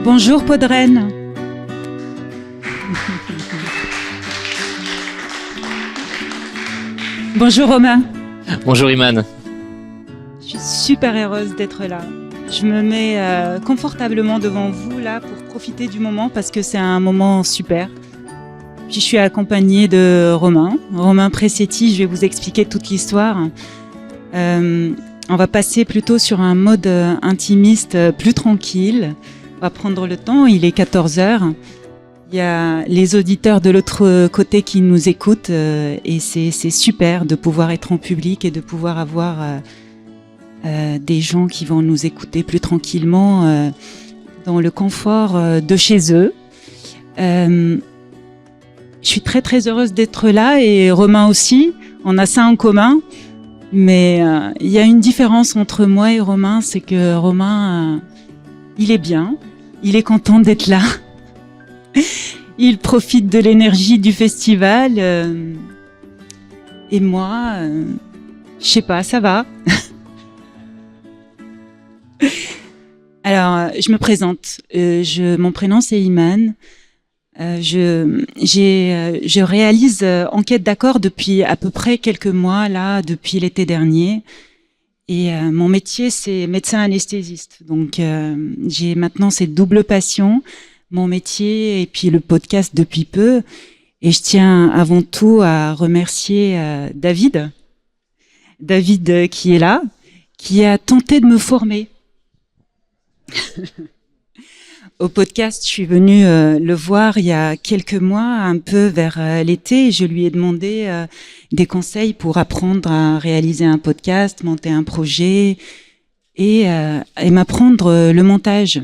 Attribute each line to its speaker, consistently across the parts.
Speaker 1: Bonjour Podren. Bonjour Romain.
Speaker 2: Bonjour Iman.
Speaker 1: Je suis super heureuse d'être là. Je me mets confortablement devant vous là pour profiter du moment parce que c'est un moment super. Puis je suis accompagnée de Romain Presetti. Je vais vous expliquer toute l'histoire. On va passer plutôt sur un mode intimiste plus tranquille. On va prendre le temps, il est 14h. Il y a les auditeurs de l'autre côté qui nous écoutent et c'est super de pouvoir être en public et de pouvoir avoir des gens qui vont nous écouter plus tranquillement dans le confort de chez eux. Je suis très très heureuse d'être là et Romain aussi, on a ça en commun. Mais il y a une différence entre moi et Romain, c'est que Romain, il est bien, il est content d'être là. Il profite de l'énergie du festival. Et moi, je sais pas, ça va. Alors, je me présente. Mon prénom, c'est Iman. Je réalise Enquête d'accord depuis à peu près quelques mois, là, depuis l'été dernier. Et mon métier, c'est médecin anesthésiste. Donc, j'ai maintenant cette double passion, mon métier et puis le podcast depuis peu. Et je tiens avant tout à remercier David qui est là, qui a tenté de me former. Au podcast, je suis venue le voir il y a quelques mois, un peu vers l'été, et je lui ai demandé des conseils pour apprendre à réaliser un podcast, monter un projet et m'apprendre le montage.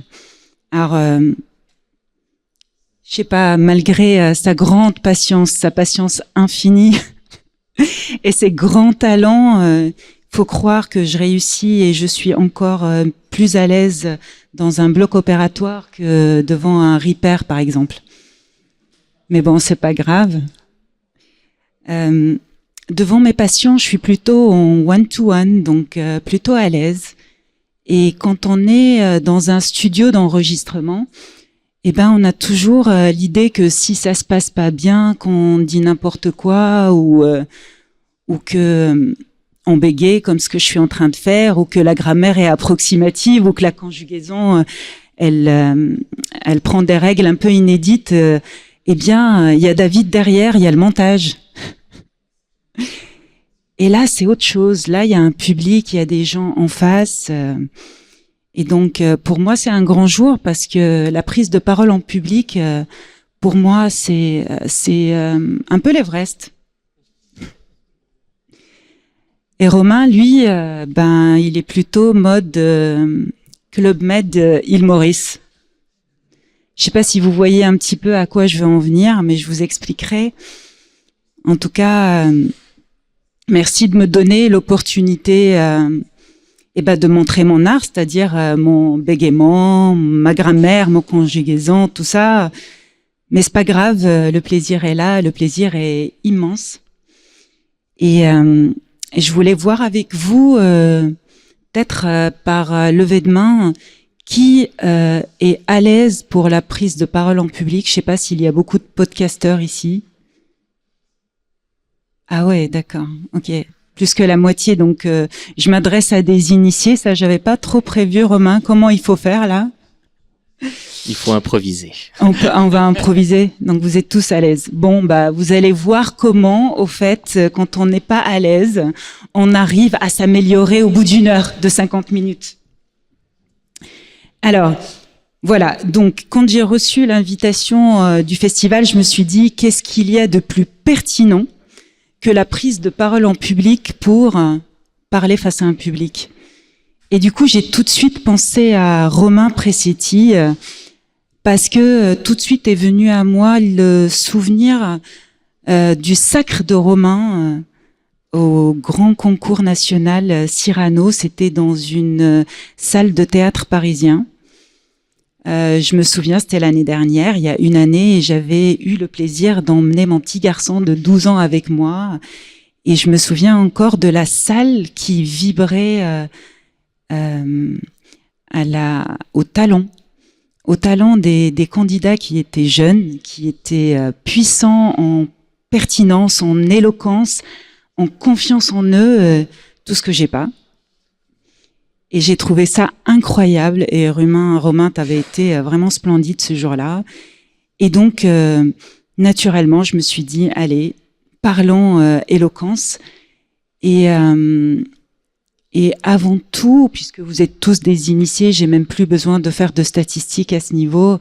Speaker 1: Alors, je sais pas, malgré sa grande patience, sa patience infinie et ses grands talents, faut croire que je réussis et je suis encore plus à l'aise dans un bloc opératoire que devant un Reaper, par exemple. Mais bon, c'est pas grave. Devant mes patients, je suis plutôt en one-to-one, donc plutôt à l'aise. Et quand on est dans un studio d'enregistrement, eh ben, on a toujours l'idée que si ça se passe pas bien, qu'on dit n'importe quoi ou que on bégaye comme ce que je suis en train de faire, ou que la grammaire est approximative, ou que la conjugaison, elle prend des règles un peu inédites. Eh bien, il y a David derrière, il y a le montage. Et là, c'est autre chose. Là, il y a un public, il y a des gens en face. Et donc, pour moi, c'est un grand jour parce que la prise de parole en public, pour moi, c'est un peu l'Everest. Et Romain, lui, il est plutôt mode Club Med Île Maurice. Je sais pas si vous voyez un petit peu à quoi je veux en venir, mais je vous expliquerai. En tout cas, merci de me donner l'opportunité de montrer mon art, c'est-à-dire mon bégaiement, ma grammaire, mon conjugaison, tout ça. Mais c'est pas grave, le plaisir est là, le plaisir est immense. Et je voulais voir avec vous, peut-être par levée de main, qui est à l'aise pour la prise de parole en public. Je sais pas s'il y a beaucoup de podcasteurs ici. Ah ouais, d'accord, ok. Plus que la moitié, donc je m'adresse à des initiés. Ça, j'avais pas trop prévu, Romain. Comment il faut faire là ?
Speaker 2: Il faut improviser.
Speaker 1: On va improviser, donc vous êtes tous à l'aise. Bon, vous allez voir comment, au fait, quand on n'est pas à l'aise, on arrive à s'améliorer au bout d'une heure de 50 minutes. Alors, voilà, donc quand j'ai reçu l'invitation du festival, je me suis dit, qu'est-ce qu'il y a de plus pertinent que la prise de parole en public pour parler face à un public ? Et du coup, j'ai tout de suite pensé à Romain Presetti, parce que tout de suite est venu à moi le souvenir du sacre de Romain au grand concours national Cyrano. C'était dans une salle de théâtre parisien. Je me souviens, c'était l'année dernière, il y a une année, et j'avais eu le plaisir d'emmener mon petit garçon de 12 ans avec moi. Et je me souviens encore de la salle qui vibrait au talon. au talent des candidats qui étaient jeunes, qui étaient puissants en pertinence, en éloquence, en confiance en eux, tout ce que j'ai pas. Et j'ai trouvé ça incroyable. Et Romain, t'avais été vraiment splendide ce jour-là. Et donc, naturellement, je me suis dit, allez, parlons éloquence. Et avant tout, puisque vous êtes tous des initiés, j'ai même plus besoin de faire de statistiques à ce niveau.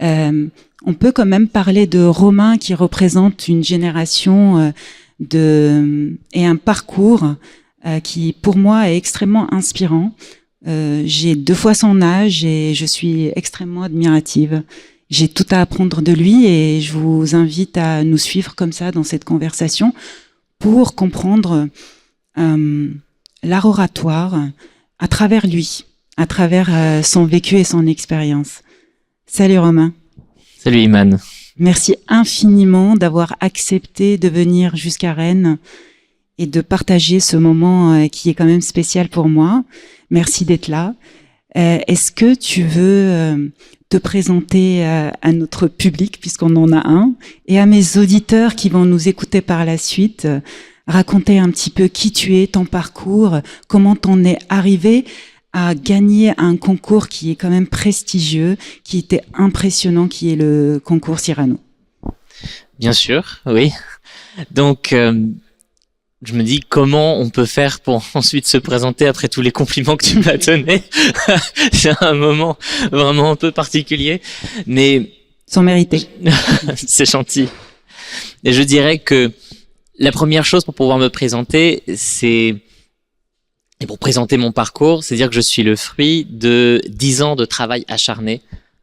Speaker 1: On peut quand même parler de Romain qui représente une génération et un parcours qui, pour moi, est extrêmement inspirant. J'ai 2 fois son âge et je suis extrêmement admirative. J'ai tout à apprendre de lui et je vous invite à nous suivre comme ça dans cette conversation pour comprendre l'art oratoire à travers lui, à travers son vécu et son expérience. Salut Romain.
Speaker 2: Salut Iman.
Speaker 1: Merci infiniment d'avoir accepté de venir jusqu'à Rennes et de partager ce moment qui est quand même spécial pour moi. Merci d'être là. Est-ce que tu veux te présenter à notre public, puisqu'on en a un, et à mes auditeurs qui vont nous écouter par la suite, raconter un petit peu qui tu es, ton parcours, comment t'en es arrivé à gagner un concours qui est quand même prestigieux, qui était impressionnant, qui est le concours Cyrano.
Speaker 2: Bien sûr, oui. Donc, je me dis comment on peut faire pour ensuite se présenter après tous les compliments que tu m'as donnés. C'est un moment vraiment un peu particulier, mais
Speaker 1: sans mériter.
Speaker 2: C'est gentil. Et je dirais que la première chose pour pouvoir me présenter, et pour présenter mon parcours, c'est dire que je suis le fruit de 10 ans de travail acharné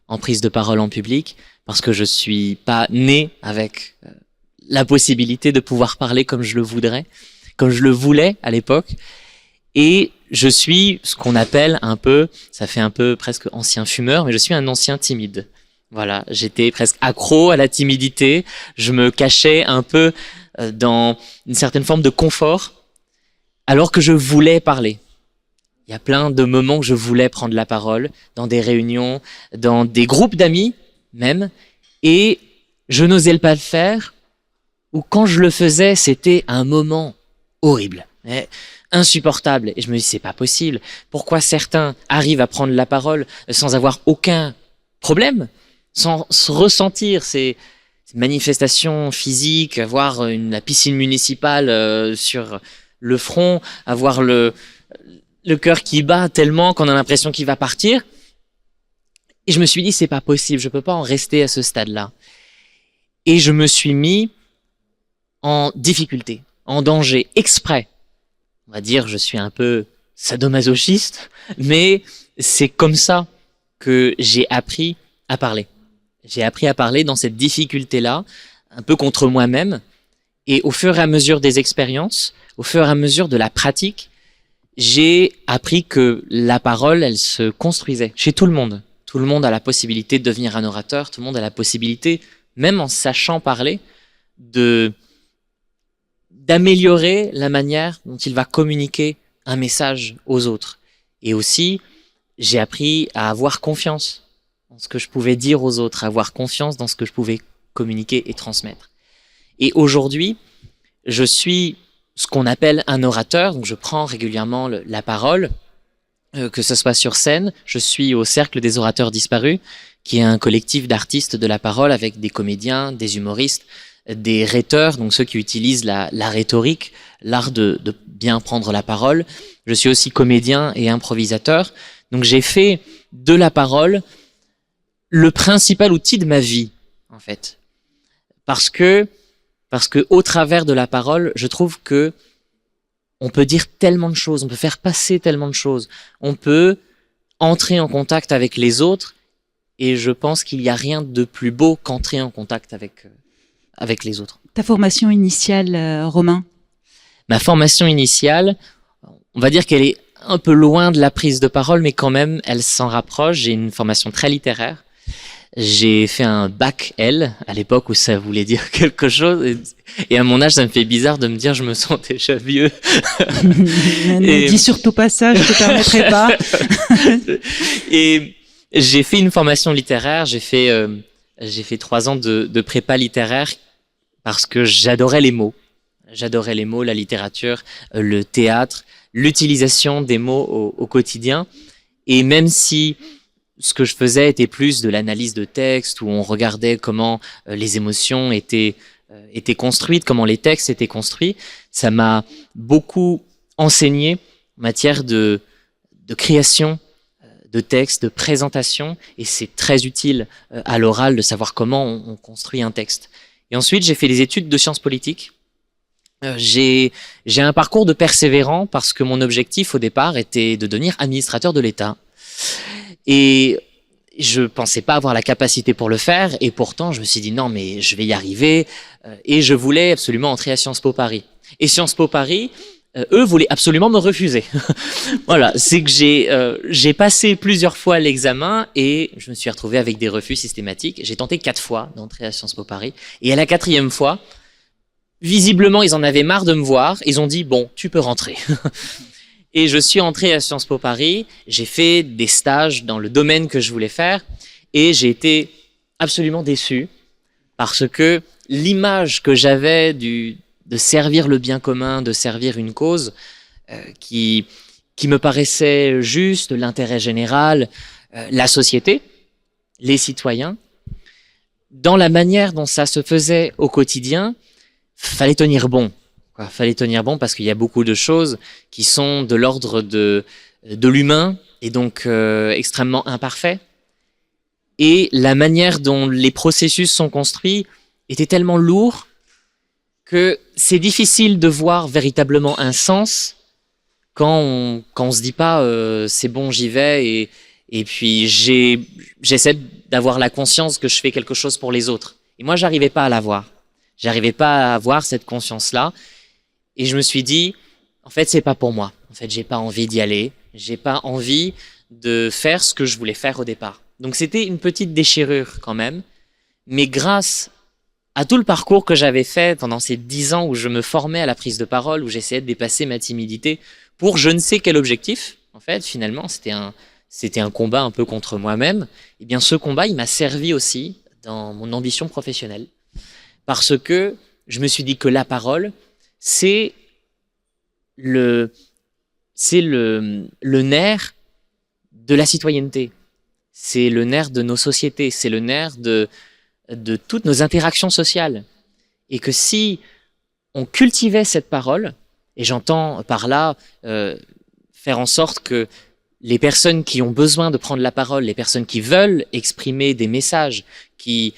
Speaker 2: en prise de parole en public, parce que je suis pas né avec la possibilité de pouvoir parler comme je le voudrais, comme je le voulais à l'époque. Et je suis ce qu'on appelle un peu, ça fait un peu presque ancien fumeur, mais je suis un ancien timide. Voilà, j'étais presque accro à la timidité, je me cachais un peu dans une certaine forme de confort, alors que je voulais parler. Il y a plein de moments que je voulais prendre la parole, dans des réunions, dans des groupes d'amis même, et je n'osais pas le faire, ou quand je le faisais, c'était un moment horrible, insupportable. Et je me dis, c'est pas possible. Pourquoi certains arrivent à prendre la parole sans avoir aucun problème, sans ressentir ces manifestations physiques, avoir la piscine municipale sur le front, avoir le cœur qui bat tellement qu'on a l'impression qu'il va partir. Et je me suis dit, c'est pas possible, je peux pas en rester à ce stade-là. Et je me suis mis en difficulté, en danger, exprès. On va dire, je suis un peu sadomasochiste, mais c'est comme ça que j'ai appris à parler. J'ai appris à parler dans cette difficulté-là, un peu contre moi-même. Et au fur et à mesure des expériences, au fur et à mesure de la pratique, j'ai appris que la parole, elle se construisait chez tout le monde. Tout le monde a la possibilité de devenir un orateur, tout le monde a la possibilité, même en sachant parler, d'améliorer la manière dont il va communiquer un message aux autres. Et aussi, j'ai appris à avoir confiance dans ce que je pouvais dire aux autres, à avoir confiance dans ce que je pouvais communiquer et transmettre. Et aujourd'hui, je suis ce qu'on appelle un orateur, donc je prends régulièrement la parole, que ce soit sur scène. Je suis au Cercle des orateurs disparus, qui est un collectif d'artistes de la parole avec des comédiens, des humoristes, des rhéteurs, donc ceux qui utilisent la rhétorique, l'art de bien prendre la parole. Je suis aussi comédien et improvisateur, donc j'ai fait de la parole le principal outil de ma vie, en fait. Parce que au travers de la parole, je trouve que on peut dire tellement de choses, on peut faire passer tellement de choses, on peut entrer en contact avec les autres, et je pense qu'il n'y a rien de plus beau qu'entrer en contact avec les autres.
Speaker 1: Ta formation initiale, Romain?
Speaker 2: Ma formation initiale, on va dire qu'elle est un peu loin de la prise de parole, mais quand même, elle s'en rapproche. J'ai une formation très littéraire. J'ai fait un bac L à l'époque où ça voulait dire quelque chose. Et à mon âge, ça me fait bizarre de me dire je me sens déjà vieux.
Speaker 1: Ne dis surtout pas ça, je te permettrai pas.
Speaker 2: et J'ai fait une formation littéraire, j'ai fait 3 ans de prépa littéraire parce que j'adorais les mots. J'adorais les mots, la littérature, le théâtre, l'utilisation des mots au quotidien. Et même si ce que je faisais était plus de l'analyse de texte, où on regardait comment les émotions étaient construites, comment les textes étaient construits, ça m'a beaucoup enseigné en matière de création de texte, de présentation, et c'est très utile à l'oral de savoir comment on construit un texte. Et ensuite, j'ai fait des études de sciences politiques. J'ai un parcours de persévérant parce que mon objectif au départ était de devenir administrateur de l'État. Et je pensais pas avoir la capacité pour le faire, et pourtant je me suis dit non mais je vais y arriver, et je voulais absolument entrer à Sciences Po Paris. Et Sciences Po Paris, eux voulaient absolument me refuser. Voilà, c'est que j'ai passé plusieurs fois l'examen et je me suis retrouvé avec des refus systématiques. J'ai tenté 4 fois d'entrer à Sciences Po Paris, et à la 4e fois, visiblement ils en avaient marre de me voir, ils ont dit bon tu peux rentrer. Et je suis entré à Sciences Po Paris, j'ai fait des stages dans le domaine que je voulais faire, et j'ai été absolument déçu parce que l'image que j'avais de servir le bien commun, de servir une cause qui me paraissait juste, l'intérêt général, la société, les citoyens, dans la manière dont ça se faisait au quotidien, fallait tenir bon. Fallait tenir bon parce qu'il y a beaucoup de choses qui sont de l'ordre de l'humain et donc extrêmement imparfait. Et la manière dont les processus sont construits était tellement lourd que c'est difficile de voir véritablement un sens quand on se dit pas c'est bon j'y vais et puis j'essaie d'avoir la conscience que je fais quelque chose pour les autres. Et moi j'arrivais pas à l'avoir. J'arrivais pas à avoir cette conscience-là. Et je me suis dit, en fait, c'est pas pour moi. En fait, j'ai pas envie d'y aller. J'ai pas envie de faire ce que je voulais faire au départ. Donc, c'était une petite déchirure quand même. Mais grâce à tout le parcours que j'avais fait pendant ces 10 ans où je me formais à la prise de parole, où j'essayais de dépasser ma timidité pour je ne sais quel objectif, en fait, finalement, c'était un combat un peu contre moi-même. Eh bien, ce combat, il m'a servi aussi dans mon ambition professionnelle. Parce que je me suis dit que la parole, c'est le nerf de la citoyenneté. C'est le nerf de nos sociétés. C'est le nerf de toutes nos interactions sociales. Et que si on cultivait cette parole, et j'entends par là faire en sorte que les personnes qui ont besoin de prendre la parole, les personnes qui veulent exprimer des messages qui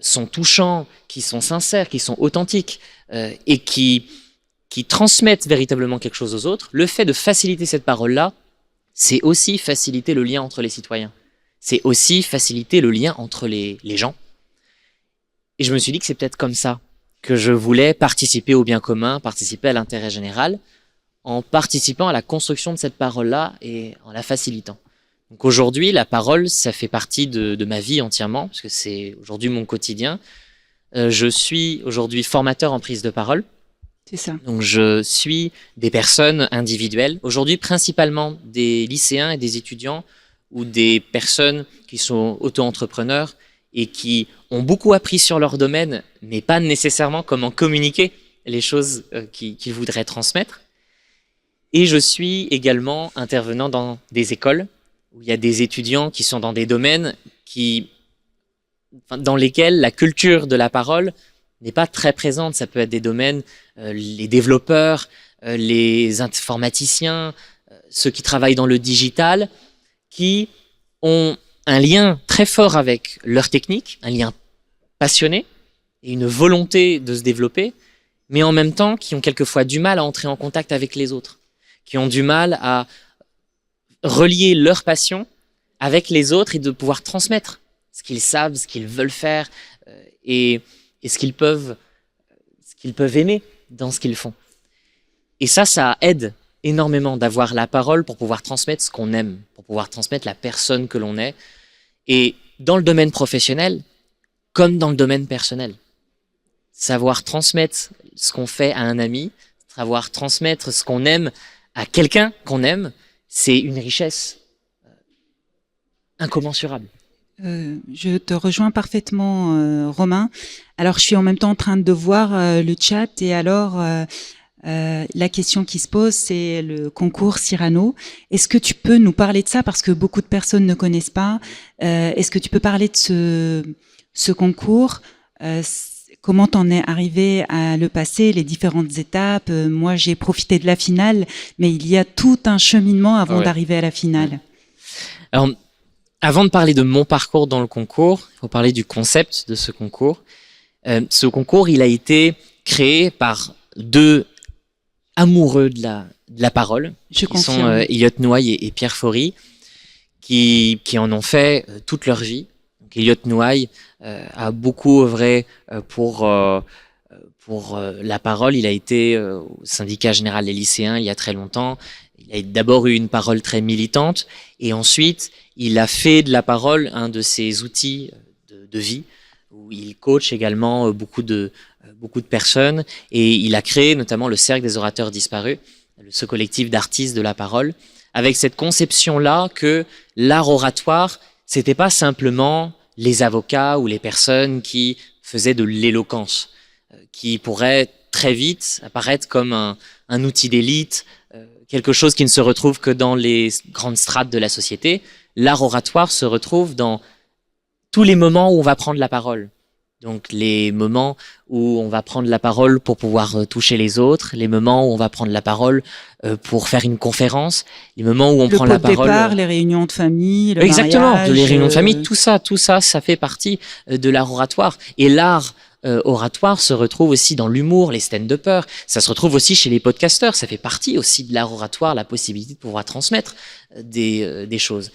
Speaker 2: sont touchants, qui sont sincères, qui sont authentiques et qui transmettent véritablement quelque chose aux autres, le fait de faciliter cette parole-là, c'est aussi faciliter le lien entre les citoyens. C'est aussi faciliter le lien entre les gens. Et je me suis dit que c'est peut-être comme ça que je voulais participer au bien commun, participer à l'intérêt général, en participant à la construction de cette parole-là et en la facilitant. Donc aujourd'hui, la parole, ça fait partie de ma vie entièrement, parce que c'est aujourd'hui mon quotidien. Je suis aujourd'hui formateur en prise de parole.
Speaker 1: C'est ça.
Speaker 2: Donc je suis des personnes individuelles, aujourd'hui principalement des lycéens et des étudiants ou des personnes qui sont auto-entrepreneurs et qui ont beaucoup appris sur leur domaine, mais pas nécessairement comment communiquer les choses qu'ils voudraient transmettre. Et je suis également intervenant dans des écoles où il y a des étudiants qui sont dans des domaines dans lesquels la culture de la parole n'est pas très présente. Ça peut être des domaines, les développeurs, les informaticiens, ceux qui travaillent dans le digital, qui ont un lien très fort avec leur technique, un lien passionné et une volonté de se développer, mais en même temps qui ont quelquefois du mal à entrer en contact avec les autres, qui ont du mal à relier leur passion avec les autres et de pouvoir transmettre ce qu'ils savent, ce qu'ils veulent faire et ce qu'ils peuvent aimer dans ce qu'ils font. Et ça aide énormément d'avoir la parole pour pouvoir transmettre ce qu'on aime, pour pouvoir transmettre la personne que l'on est. Et dans le domaine professionnel, comme dans le domaine personnel, savoir transmettre ce qu'on fait à un ami, savoir transmettre ce qu'on aime à quelqu'un qu'on aime, c'est une richesse incommensurable.
Speaker 1: Je te rejoins parfaitement, Romain. Alors, je suis en même temps en train de voir le chat et alors la question qui se pose, c'est le concours Cyrano. Est-ce que tu peux nous parler de ça parce que beaucoup de personnes ne connaissent pas. Est-ce que tu peux parler de ce concours? Comment t'en es arrivé à le passer, les différentes étapes? Moi, j'ai profité de la finale, mais il y a tout un cheminement avant d'arriver à la finale.
Speaker 2: Alors, avant de parler de mon parcours dans le concours, il faut parler du concept de ce concours. Ce concours, il a été créé par deux amoureux de la parole, qui sont Elliot Nouaille et Pierre Faury, qui en ont fait toute leur vie. Donc, Elliot Nouaille a beaucoup œuvré pour la parole. Il a été au syndicat général des lycéens il y a très longtemps. Il a d'abord eu une parole très militante et ensuite il a fait de la parole un de ses outils de vie où il coach également beaucoup de personnes et il a créé notamment le Cercle des orateurs disparus, ce collectif d'artistes de la parole, avec cette conception-là que l'art oratoire, c'était pas simplement les avocats ou les personnes qui faisaient de l'éloquence, qui pourrait très vite apparaître comme un outil d'élite, quelque chose qui ne se retrouve que dans les grandes strates de la société. L'art oratoire se retrouve dans tous les moments où on va prendre la parole. Donc les moments où on va prendre la parole pour pouvoir toucher les autres, les moments où on va prendre la parole pour faire une conférence, les moments où on prend la parole.
Speaker 1: Le départ, les réunions de famille, le
Speaker 2: exactement,
Speaker 1: mariage,
Speaker 2: les réunions de famille, tout ça, ça fait partie de l'art oratoire. Et l'art oratoire se retrouve aussi dans l'humour, les stand-uppers. Ça se retrouve aussi chez les podcasteurs. Ça fait partie aussi de l'art oratoire, la possibilité de pouvoir transmettre des choses.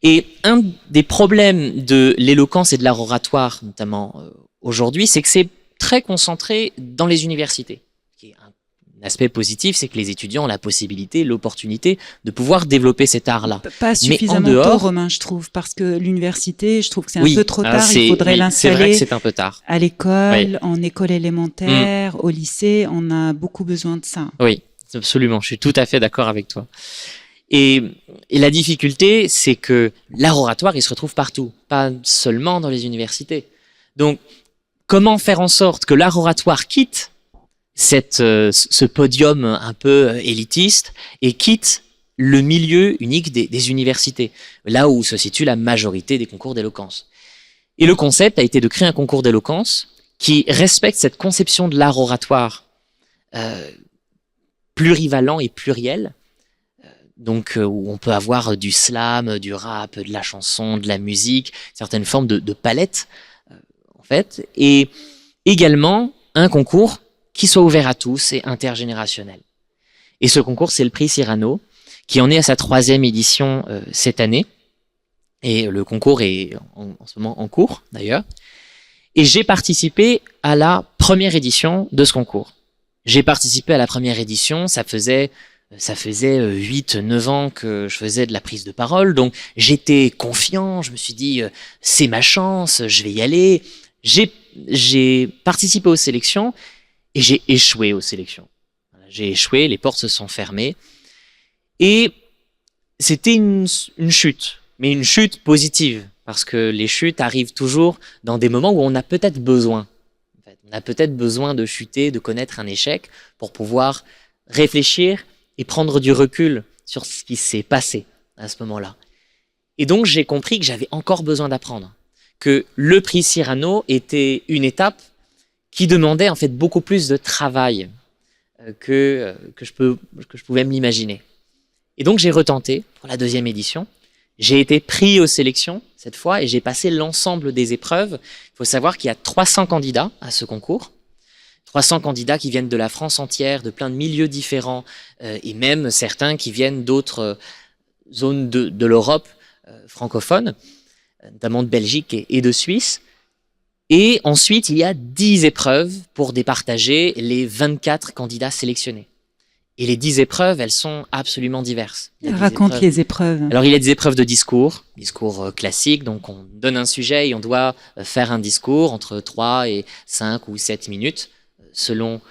Speaker 2: Et un des problèmes de l'éloquence et de l'art oratoire, notamment aujourd'hui, c'est que c'est très concentré dans les universités. Un aspect positif, c'est que les étudiants ont la possibilité, l'opportunité de pouvoir développer cet art-là.
Speaker 1: Pas suffisamment tôt, Romain, je trouve, parce que l'université, je trouve que c'est un peu trop tard. Il faudrait l'installer.
Speaker 2: C'est vrai que c'est un peu tard.
Speaker 1: À l'école, en école élémentaire, au lycée, on a beaucoup besoin de ça.
Speaker 2: Oui, absolument. Je suis tout à fait d'accord avec toi. Et la difficulté, c'est que l'art oratoire, il se retrouve partout, pas seulement dans les universités. Donc, comment faire en sorte que l'art oratoire quitte ce podium un peu élitiste et quitte le milieu unique des universités, là où se situe la majorité des concours d'éloquence. Et le concept a été de créer un concours d'éloquence qui respecte cette conception de l'art oratoire plurivalent et pluriel, donc où on peut avoir du slam, du rap, de la chanson, de la musique, certaines formes de palettes, en fait, et également un concours qui soit ouvert à tous et intergénérationnel. Et ce concours, c'est le prix Cyrano, qui en est à sa 3e édition cette année, et le concours est en ce moment en cours, d'ailleurs, et j'ai participé à la première édition de ce concours. J'ai participé à la première édition, ça faisait 8-9 ans que je faisais de la prise de parole, donc j'étais confiant, je me suis dit, c'est ma chance, je vais y aller. J'ai participé aux sélections et j'ai échoué aux sélections. J'ai échoué, les portes se sont fermées et c'était une chute, mais une chute positive, parce que les chutes arrivent toujours dans des moments où on a peut-être besoin. En fait, on a peut-être besoin de chuter, de connaître un échec pour pouvoir réfléchir et prendre du recul sur ce qui s'est passé à ce moment-là. Et donc, j'ai compris que j'avais encore besoin d'apprendre, que le prix Cyrano était une étape qui demandait en fait beaucoup plus de travail que je pouvais me l'imaginer. Et donc, j'ai retenté pour la 2e édition. J'ai été pris aux sélections cette fois et j'ai passé l'ensemble des épreuves. Il faut savoir qu'il y a 300 candidats à ce concours. 300 candidats qui viennent de la France entière, de plein de milieux différents, et même certains qui viennent d'autres zones de l'Europe francophone, notamment de Belgique et de Suisse. Et ensuite, il y a 10 épreuves pour départager les 24 candidats sélectionnés. Et les 10 épreuves, elles sont absolument diverses.
Speaker 1: Raconte les épreuves.
Speaker 2: Alors, il y a des épreuves de discours classiques. Donc, on donne un sujet et on doit faire un discours entre 3 et 5 ou 7 minutes, selon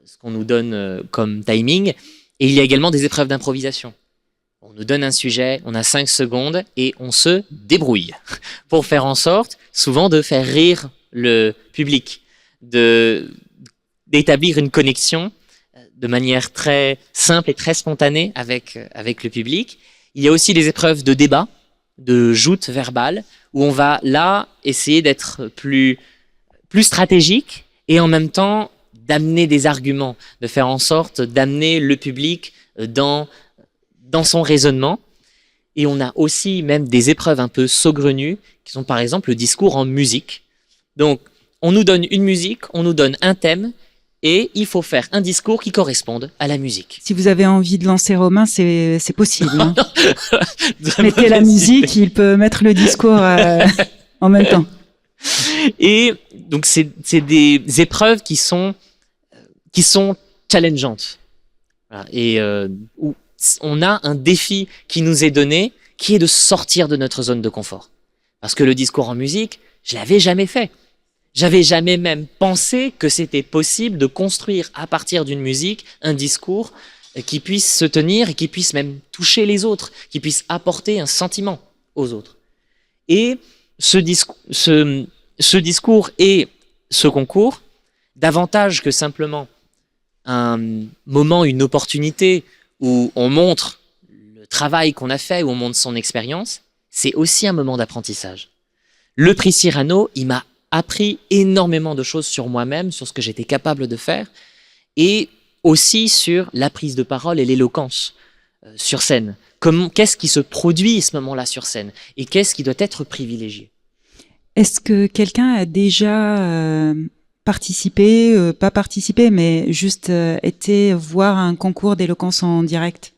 Speaker 2: ce qu'on nous donne comme timing. Et il y a également des épreuves d'improvisation. on nous donne un sujet, on a 5 secondes et on se débrouille pour faire en sorte, souvent, de faire rire le public, d'établir une connexion de manière très simple et très spontanée avec le public. Il y a aussi des épreuves de débat, de joute verbale, où on va là essayer d'être plus stratégique et en même temps d'amener des arguments, de faire en sorte d'amener le public dans son raisonnement. Et on a aussi même des épreuves un peu saugrenues, qui sont par exemple le discours en musique. Donc, on nous donne une musique, on nous donne un thème, et il faut faire un discours qui corresponde à la musique.
Speaker 1: Si vous avez envie de lancer Romain, c'est possible. Hein. Mettez la musique, il peut mettre le discours en même temps.
Speaker 2: Et donc, c'est des épreuves qui sont challengeantes. Voilà. Et où on a un défi qui nous est donné, qui est de sortir de notre zone de confort. Parce que le discours en musique, je l'avais jamais fait. J'avais jamais même pensé que c'était possible de construire à partir d'une musique un discours qui puisse se tenir et qui puisse même toucher les autres, qui puisse apporter un sentiment aux autres. Et ce discours et ce concours, davantage que simplement un moment, une opportunité où on montre le travail qu'on a fait, où on montre son expérience, c'est aussi un moment d'apprentissage. Le prix Cyrano, il m'a appris énormément de choses sur moi-même, sur ce que j'étais capable de faire, et aussi sur la prise de parole et l'éloquence sur scène. Qu'est-ce qui se produit à ce moment-là sur scène, et qu'est-ce qui doit être privilégié?
Speaker 1: Est-ce que quelqu'un a déjà participé, pas participé, mais juste été voir un concours d'éloquence en direct?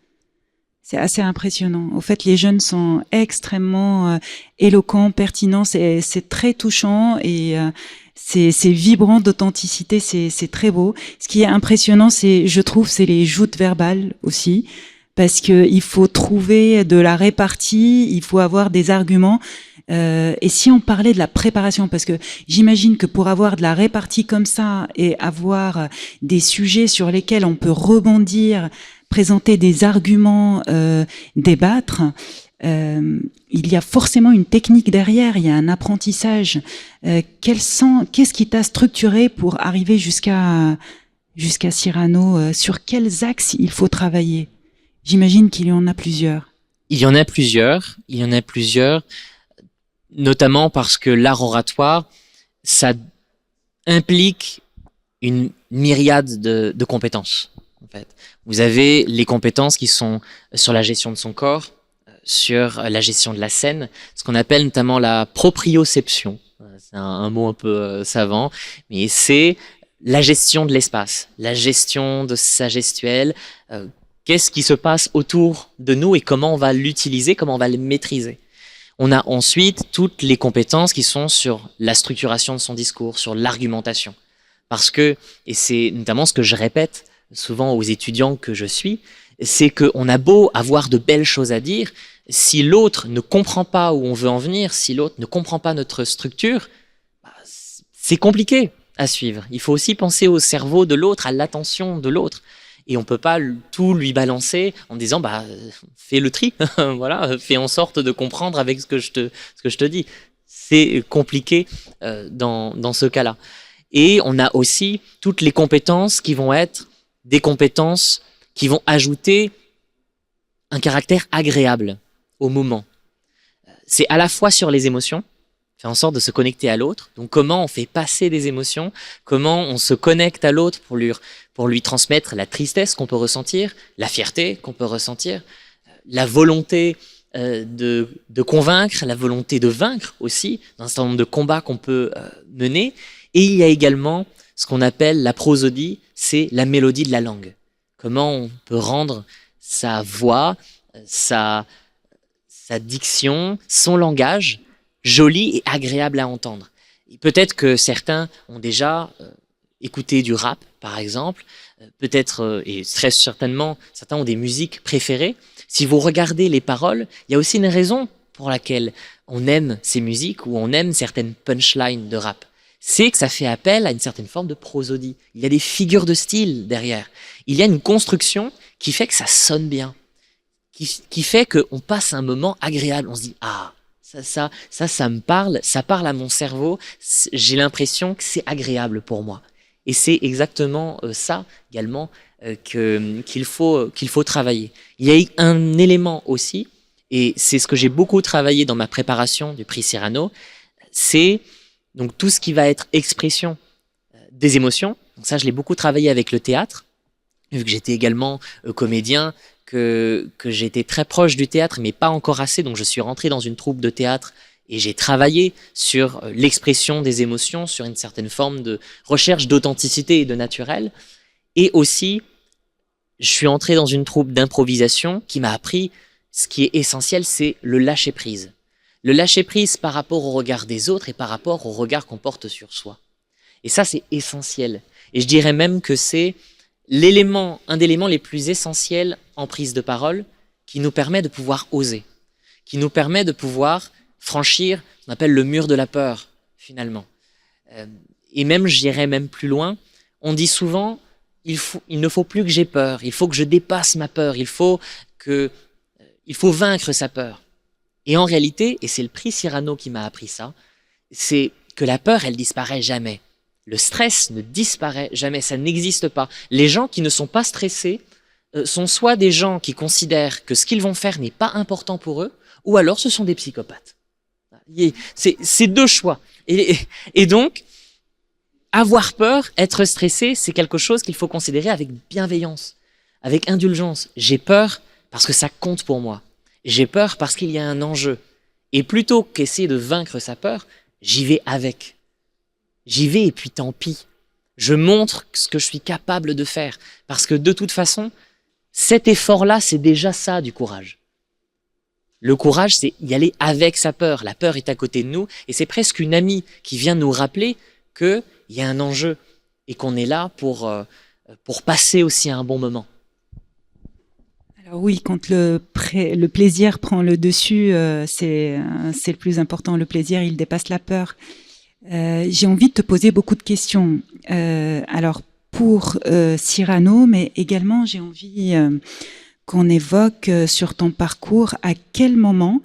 Speaker 1: C'est assez impressionnant. Au fait, les jeunes sont extrêmement éloquents, pertinents. C'est très touchant et c'est vibrant d'authenticité. C'est très beau. Ce qui est impressionnant, je trouve, c'est les joutes verbales aussi, parce que il faut trouver de la répartie, il faut avoir des arguments. Et si on parlait de la préparation, parce que j'imagine que pour avoir de la répartie comme ça et avoir des sujets sur lesquels on peut rebondir, présenter des arguments, débattre, il y a forcément une technique derrière, il y a un apprentissage. Qu'est-ce qui t'a structuré pour arriver jusqu'à Cyrano? Sur quels axes il faut travailler? J'imagine qu'il y en a plusieurs.
Speaker 2: Il y en a plusieurs, notamment parce que l'art oratoire, ça implique une myriade de compétences. En fait, vous avez les compétences qui sont sur la gestion de son corps, sur la gestion de la scène, ce qu'on appelle notamment la proprioception. C'est un mot un peu savant, mais c'est la gestion de l'espace, la gestion de sa gestuelle. Qu'est-ce qui se passe autour de nous et comment on va l'utiliser, comment on va le maîtriser. On a ensuite toutes les compétences qui sont sur la structuration de son discours, sur l'argumentation. Parce que, et c'est notamment ce que je répète souvent aux étudiants que je suis, c'est qu'on a beau avoir de belles choses à dire, si l'autre ne comprend pas où on veut en venir, si l'autre ne comprend pas notre structure, c'est compliqué à suivre. Il faut aussi penser au cerveau de l'autre, à l'attention de l'autre. Et on peut pas tout lui balancer en disant fais le tri, voilà, fais en sorte de comprendre avec ce que je te dis. C'est compliqué dans ce cas-là. Et on a aussi toutes les compétences qui vont être des compétences qui vont ajouter un caractère agréable au moment. C'est à la fois sur les émotions, faire en sorte de se connecter à l'autre. Donc comment on fait passer des émotions, comment on se connecte à l'autre pour lui transmettre la tristesse qu'on peut ressentir, la fierté qu'on peut ressentir, la volonté de convaincre, la volonté de vaincre aussi, dans un certain nombre de combats qu'on peut mener. Et il y a également ce qu'on appelle la prosodie, c'est la mélodie de la langue. Comment on peut rendre sa voix, sa diction, son langage joli et agréable à entendre. Et peut-être que certains ont déjà écouté du rap, par exemple. Peut-être, et très certainement, certains ont des musiques préférées. Si vous regardez les paroles, il y a aussi une raison pour laquelle on aime ces musiques ou on aime certaines punchlines de rap. C'est que ça fait appel à une certaine forme de prosodie. Il y a des figures de style derrière. Il y a une construction qui fait que ça sonne bien. qui fait qu'on passe un moment agréable. On se dit, ah, ça me parle, ça parle à mon cerveau, j'ai l'impression que c'est agréable pour moi. Et c'est exactement ça également qu'il faut travailler. Il y a un élément aussi, et c'est ce que j'ai beaucoup travaillé dans ma préparation du prix Cyrano, c'est donc tout ce qui va être expression des émotions. Donc ça, je l'ai beaucoup travaillé avec le théâtre, vu que j'étais également comédien, que j'étais très proche du théâtre, mais pas encore assez. Donc je suis rentré dans une troupe de théâtre et j'ai travaillé sur l'expression des émotions, sur une certaine forme de recherche d'authenticité et de naturel. Et aussi, je suis entré dans une troupe d'improvisation qui m'a appris ce qui est essentiel, c'est le lâcher-prise. Le lâcher-prise par rapport au regard des autres et par rapport au regard qu'on porte sur soi. Et ça, c'est essentiel. Et je dirais même que c'est un des éléments les plus essentiels en prise de parole qui nous permet de pouvoir oser, qui nous permet de pouvoir franchir ce qu'on appelle le mur de la peur, finalement. Et même, j'irais même plus loin, on dit souvent, il ne faut plus que j'ai peur, il faut que je dépasse ma peur, il faut vaincre sa peur. Et en réalité, et c'est le prix Cyrano qui m'a appris ça, c'est que la peur, elle disparaît jamais. Le stress ne disparaît jamais, ça n'existe pas. Les gens qui ne sont pas stressés sont soit des gens qui considèrent que ce qu'ils vont faire n'est pas important pour eux, ou alors ce sont des psychopathes. C'est deux choix. Et donc, avoir peur, être stressé, c'est quelque chose qu'il faut considérer avec bienveillance, avec indulgence. J'ai peur parce que ça compte pour moi. J'ai peur parce qu'il y a un enjeu. Et plutôt qu'essayer de vaincre sa peur, j'y vais avec. J'y vais et puis tant pis. Je montre ce que je suis capable de faire. Parce que de toute façon, cet effort-là, c'est déjà ça du courage. Le courage, c'est y aller avec sa peur. La peur est à côté de nous et c'est presque une amie qui vient nous rappeler qu'il y a un enjeu et qu'on est là pour passer aussi un bon moment.
Speaker 1: Alors oui, quand le plaisir prend le dessus, c'est le plus important. Le plaisir, il dépasse la peur. J'ai envie de te poser beaucoup de questions. Alors pour Cyrano, mais également j'ai envie qu'on évoque sur ton parcours à quel moment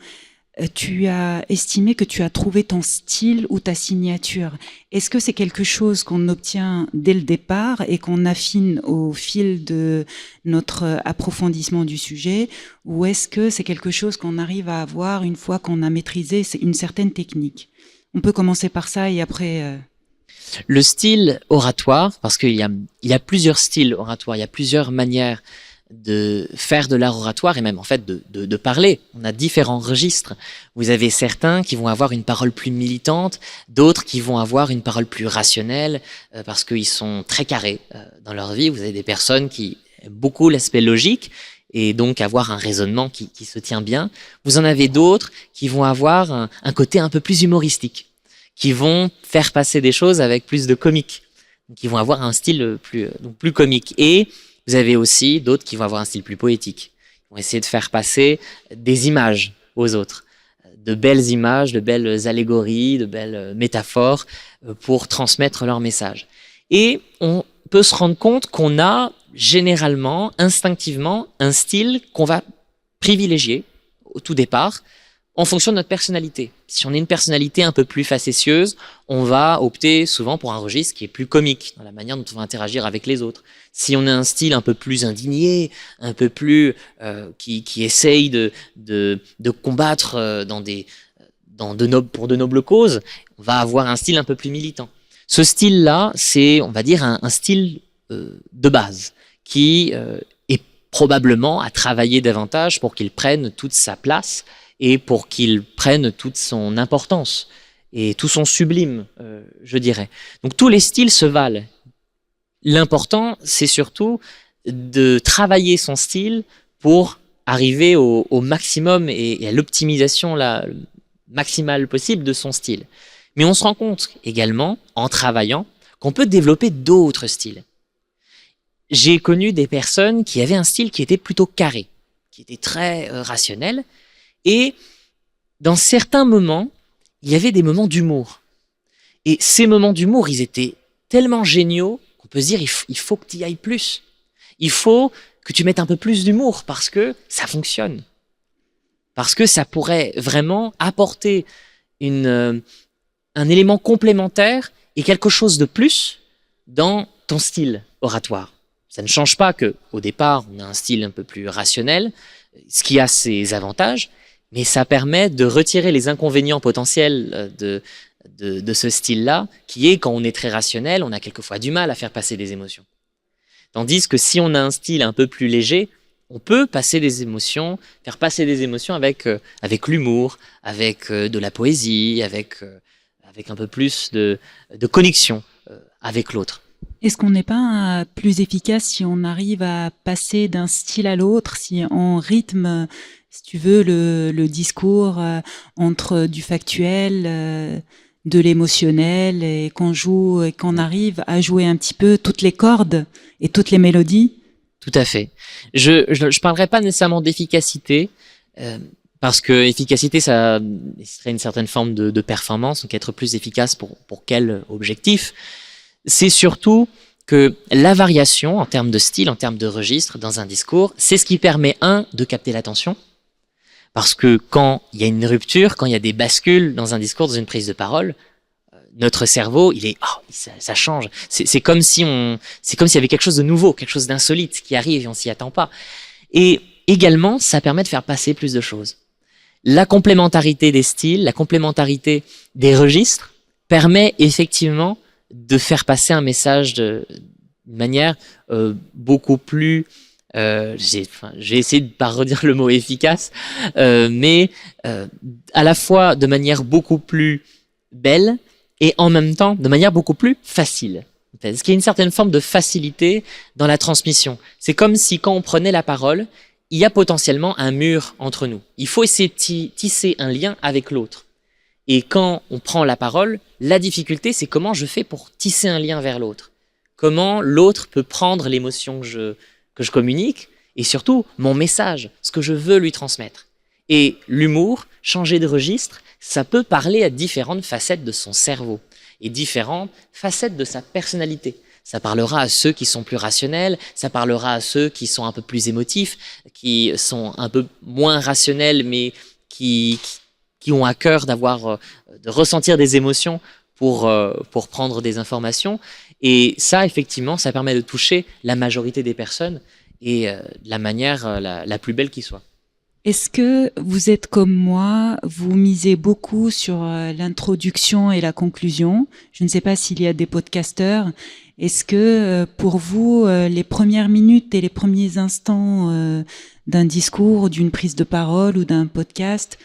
Speaker 1: tu as estimé que tu as trouvé ton style ou ta signature. Est-ce que c'est quelque chose qu'on obtient dès le départ et qu'on affine au fil de notre approfondissement du sujet, ou est-ce que c'est quelque chose qu'on arrive à avoir une fois qu'on a maîtrisé une certaine technique? On peut commencer par ça et après...
Speaker 2: Le style oratoire, parce qu'il y a plusieurs styles oratoires, il y a plusieurs manières de faire de l'art oratoire et même en fait de parler. On a différents registres. Vous avez certains qui vont avoir une parole plus militante, d'autres qui vont avoir une parole plus rationnelle parce qu'ils sont très carrés dans leur vie. Vous avez des personnes qui aiment beaucoup l'aspect logique et donc avoir un raisonnement qui se tient bien. Vous en avez d'autres qui vont avoir un côté un peu plus humoristique, qui vont faire passer des choses avec plus de comique, qui vont avoir un style plus comique. Et vous avez aussi d'autres qui vont avoir un style plus poétique. Ils vont essayer de faire passer des images aux autres, de belles images, de belles allégories, de belles métaphores pour transmettre leur message. Et on peut se rendre compte qu'on a généralement, instinctivement, un style qu'on va privilégier au tout départ en fonction de notre personnalité. Si on est une personnalité un peu plus facétieuse, on va opter souvent pour un registre qui est plus comique dans la manière dont on va interagir avec les autres. Si on a un style un peu plus indigné, un peu plus qui essaye de combattre pour de nobles causes, on va avoir un style un peu plus militant. Ce style-là, c'est, on va dire, un style de base qui est probablement à travailler davantage pour qu'il prenne toute sa place et pour qu'il prenne toute son importance et tout son sublime, je dirais. Donc tous les styles se valent. L'important, c'est surtout de travailler son style pour arriver au maximum et à l'optimisation la maximale possible de son style. Mais on se rend compte également, en travaillant, qu'on peut développer d'autres styles. J'ai connu des personnes qui avaient un style qui était plutôt carré, qui était très rationnel, et dans certains moments, il y avait des moments d'humour. Et ces moments d'humour, ils étaient tellement géniaux qu'on peut se dire, il faut que tu y ailles plus. Il faut que tu mettes un peu plus d'humour parce que ça fonctionne. Parce que ça pourrait vraiment apporter un élément complémentaire et quelque chose de plus dans ton style oratoire. Ça ne change pas que, au départ, on a un style un peu plus rationnel, ce qui a ses avantages, mais ça permet de retirer les inconvénients potentiels de ce style-là, qui est quand on est très rationnel, on a quelquefois du mal à faire passer des émotions. Tandis que si on a un style un peu plus léger, on peut passer des émotions, faire passer des émotions avec l'humour, avec de la poésie, avec un peu plus de connexion avec l'autre.
Speaker 1: Est-ce qu'on n'est pas plus efficace si on arrive à passer d'un style à l'autre, si on rythme, si tu veux, le discours entre du factuel, de l'émotionnel, et qu'on arrive à jouer un petit peu toutes les cordes et toutes les mélodies?
Speaker 2: Tout à fait. Je parlerai pas nécessairement d'efficacité, parce que efficacité, ça serait une certaine forme de performance, donc être plus efficace pour quel objectif? C'est surtout que la variation en termes de style, en termes de registre dans un discours, c'est ce qui permet, de capter l'attention, parce que quand il y a une rupture, quand il y a des bascules dans un discours, dans une prise de parole, notre cerveau, ça change. C'est comme s'il y avait quelque chose de nouveau, quelque chose d'insolite qui arrive et on s'y attend pas. Et également, ça permet de faire passer plus de choses. La complémentarité des styles, la complémentarité des registres permet effectivement de faire passer un message d'une manière beaucoup plus... j'ai essayé de pas redire le mot efficace, mais à la fois de manière beaucoup plus belle et en même temps de manière beaucoup plus facile. Parce qu'il y a une certaine forme de facilité dans la transmission. C'est comme si quand on prenait la parole, il y a potentiellement un mur entre nous. Il faut essayer de tisser un lien avec l'autre. Et quand on prend la parole, la difficulté, c'est comment je fais pour tisser un lien vers l'autre. Comment l'autre peut prendre l'émotion que je communique et surtout mon message, ce que je veux lui transmettre. Et l'humour, changer de registre, ça peut parler à différentes facettes de son cerveau et différentes facettes de sa personnalité. Ça parlera à ceux qui sont plus rationnels, ça parlera à ceux qui sont un peu plus émotifs, qui sont un peu moins rationnels, mais qui ont à cœur de ressentir des émotions pour prendre des informations. Et ça, effectivement, ça permet de toucher la majorité des personnes et de la manière la plus belle qui soit.
Speaker 1: Est-ce que vous êtes comme moi, vous misez beaucoup sur l'introduction et la conclusion? Je ne sais pas s'il y a des podcasteurs. Est-ce que pour vous, les premières minutes et les premiers instants d'un discours, d'une prise de parole ou d'un podcast,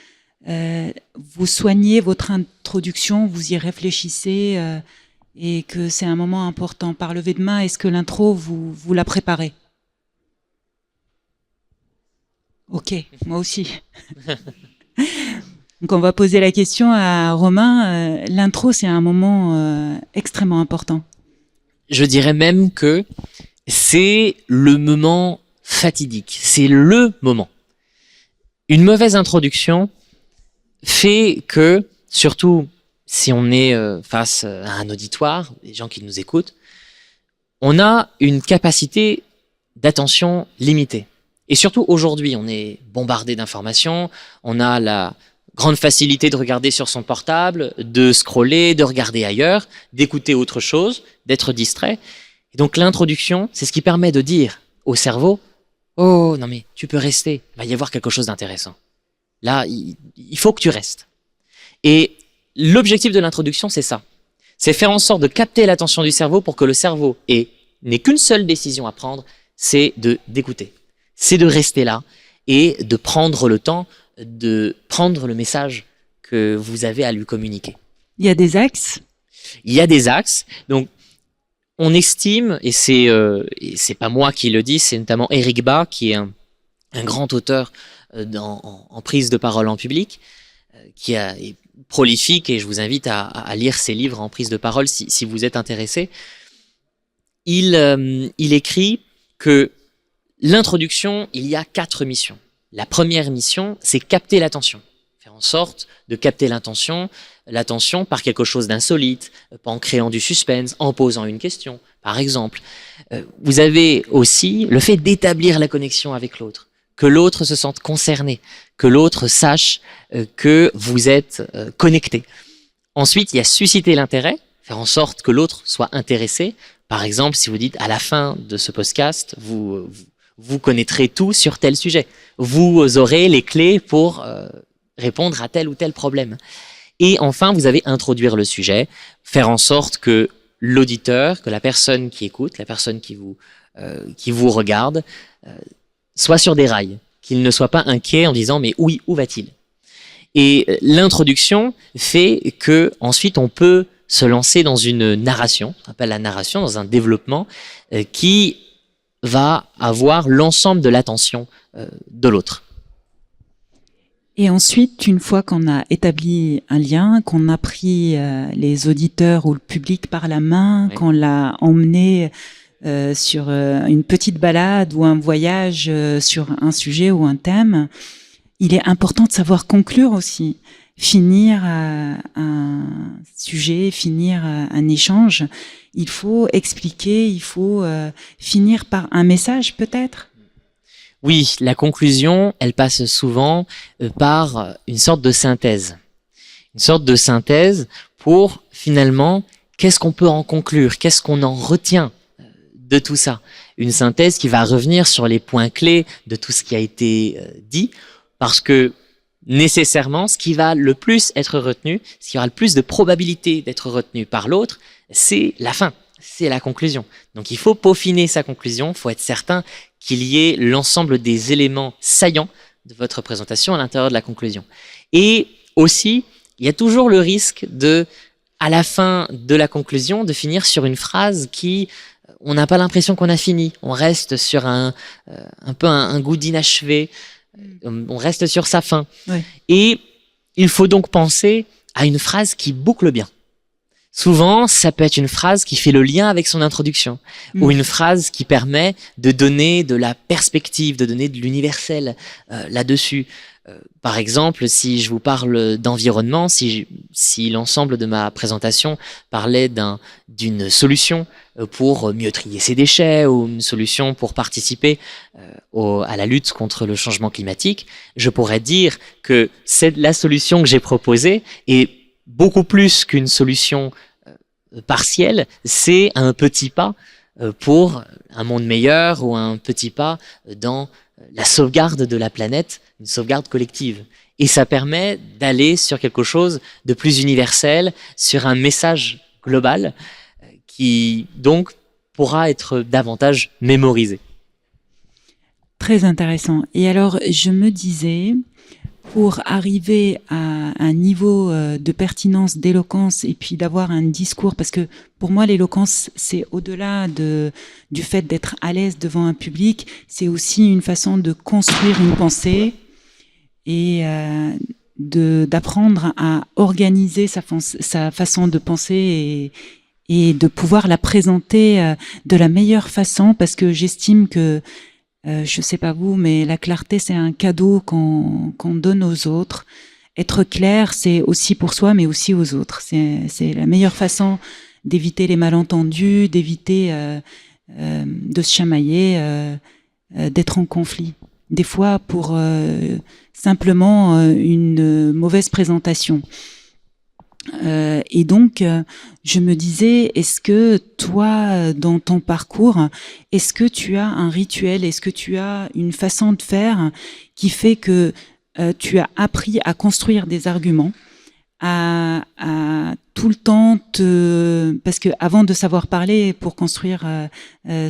Speaker 1: vous soignez votre introduction, vous y réfléchissez et que c'est un moment important? Par levée de main, est-ce que l'intro, vous la préparez? Ok, moi aussi. Donc on va poser la question à Romain. L'intro, c'est un moment extrêmement important.
Speaker 2: Je dirais même que c'est le moment fatidique. C'est le moment. Une mauvaise introduction fait que, surtout si on est face à un auditoire, des gens qui nous écoutent, on a une capacité d'attention limitée. Et surtout aujourd'hui, on est bombardé d'informations, on a la grande facilité de regarder sur son portable, de scroller, de regarder ailleurs, d'écouter autre chose, d'être distrait. Et donc l'introduction, c'est ce qui permet de dire au cerveau « Oh non mais tu peux rester, il va y avoir quelque chose d'intéressant. Là, il faut que tu restes. » Et l'objectif de l'introduction, c'est ça. C'est faire en sorte de capter l'attention du cerveau pour que le cerveau n'ait qu'une seule décision à prendre, c'est d'écouter. C'est de rester là et de prendre le temps de prendre le message que vous avez à lui communiquer.
Speaker 1: Il y a des axes?
Speaker 2: Il y a des axes. Donc, on estime, et c'est pas moi qui le dis, c'est notamment Eric Bas, qui est un grand auteur en prise de parole en public, qui est prolifique, et je vous invite à lire ses livres en prise de parole si vous êtes intéressé. Il écrit que l'introduction, il y a 4 missions. La première mission, c'est capter l'attention. Faire en sorte de capter l'attention par quelque chose d'insolite, en créant du suspense, en posant une question, par exemple. Vous avez aussi le fait d'établir la connexion avec l'autre, que l'autre se sente concerné, que l'autre sache que vous êtes connecté. Ensuite, il y a susciter l'intérêt, faire en sorte que l'autre soit intéressé. Par exemple, si vous dites à la fin de ce podcast, vous connaîtrez tout sur tel sujet. Vous aurez les clés pour répondre à tel ou tel problème. Et enfin, vous avez introduire le sujet, faire en sorte que l'auditeur, que la personne qui écoute, la personne qui vous regarde, soit sur des rails, qu'il ne soit pas inquiet en disant mais oui, où va-t-il? Et l'introduction fait que ensuite on peut se lancer dans une narration, on appelle la narration, dans un développement qui va avoir l'ensemble de l'attention de l'autre.
Speaker 1: Et ensuite, une fois qu'on a établi un lien, qu'on a pris les auditeurs ou le public par la main, oui, qu'on l'a emmené sur une petite balade ou un voyage sur un sujet ou un thème, il est important de savoir conclure aussi, finir un sujet, finir un échange. Il faut expliquer, il faut finir par un message peut-être.
Speaker 2: Oui, la conclusion, elle passe souvent par une sorte de synthèse. Une sorte de synthèse pour finalement, qu'est-ce qu'on peut en conclure? Qu'est-ce qu'on en retient de tout ça? Une synthèse qui va revenir sur les points clés de tout ce qui a été dit, parce que nécessairement, ce qui va le plus être retenu, ce qui aura le plus de probabilité d'être retenu par l'autre, c'est la fin, c'est la conclusion. Donc il faut peaufiner sa conclusion, il faut être certain qu'il y ait l'ensemble des éléments saillants de votre présentation à l'intérieur de la conclusion. Et aussi, il y a toujours le risque de, à la fin de la conclusion, de finir sur une phrase qui, on n'a pas l'impression qu'on a fini. On reste sur un peu un goût d'inachevé. On reste sur sa fin. Oui. Et il faut donc penser à une phrase qui boucle bien. Souvent, ça peut être une phrase qui fait le lien avec son introduction, ou une phrase qui permet de donner de la perspective, de donner de l'universel là-dessus. Par exemple, si je vous parle d'environnement, si l'ensemble de ma présentation parlait d'une solution pour mieux trier ses déchets ou une solution pour participer à la lutte contre le changement climatique, je pourrais dire que la solution que j'ai proposée est beaucoup plus qu'une solution partielle, c'est un petit pas pour un monde meilleur ou un petit pas dans la sauvegarde de la planète, une sauvegarde collective. Et ça permet d'aller sur quelque chose de plus universel, sur un message global qui donc pourra être davantage mémorisé.
Speaker 1: Très intéressant. Et alors, je me disais, pour arriver à un niveau de pertinence, d'éloquence et puis d'avoir un discours, parce que pour moi l'éloquence c'est au-delà du fait d'être à l'aise devant un public, c'est aussi une façon de construire une pensée et d'apprendre à organiser sa façon de penser et de pouvoir la présenter de la meilleure façon, parce que j'estime que je sais pas vous, mais la clarté, c'est un cadeau qu'on donne aux autres. Être clair, c'est aussi pour soi, mais aussi aux autres. C'est la meilleure façon d'éviter les malentendus, d'éviter de se chamailler, d'être en conflit. Des fois, pour simplement une mauvaise présentation. Et donc, je me disais, est-ce que toi, dans ton parcours, est-ce que tu as un rituel, est-ce que tu as une façon de faire qui fait que tu as appris à construire des arguments, à tout le temps parce que avant de savoir parler, pour construire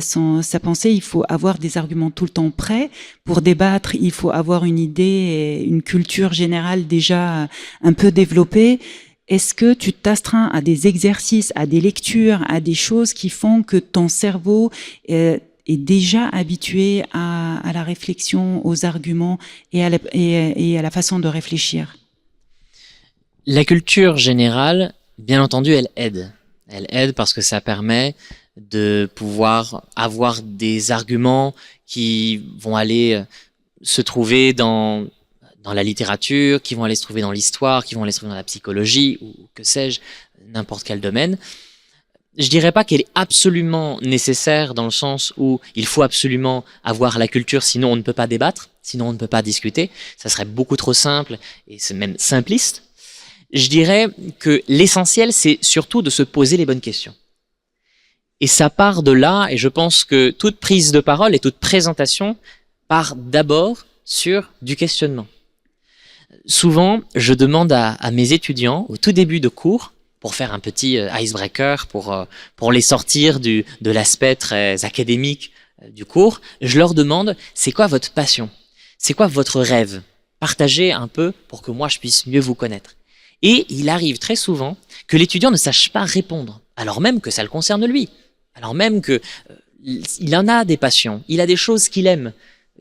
Speaker 1: sa pensée, il faut avoir des arguments tout le temps prêts. Pour débattre, il faut avoir une idée et une culture générale déjà un peu développée. Est-ce que tu t'astreins à des exercices, à des lectures, à des choses qui font que ton cerveau est déjà habitué à la réflexion, aux arguments et à la façon de réfléchir?
Speaker 2: La culture générale, bien entendu, elle aide. Elle aide parce que ça permet de pouvoir avoir des arguments qui vont aller se trouver dans la littérature, qui vont aller se trouver dans l'histoire, qui vont aller se trouver dans la psychologie, ou que sais-je, n'importe quel domaine. je dirais pas qu'elle est absolument nécessaire dans le sens où il faut absolument avoir la culture, sinon on ne peut pas débattre, sinon on ne peut pas discuter. Ça serait beaucoup trop simple et c'est même simpliste. Je dirais que l'essentiel, c'est surtout de se poser les bonnes questions. Et ça part de là, et je pense que toute prise de parole et toute présentation part d'abord sur du questionnement. Souvent, je demande à mes étudiants, au tout début de cours, pour faire un petit icebreaker, pour les sortir de l'aspect très académique du cours, je leur demande, c'est quoi votre passion? C'est quoi votre rêve? Partagez un peu pour que moi je puisse mieux vous connaître. Et il arrive très souvent que l'étudiant ne sache pas répondre, alors même que ça le concerne lui, alors même que il en a des passions, il a des choses qu'il aime.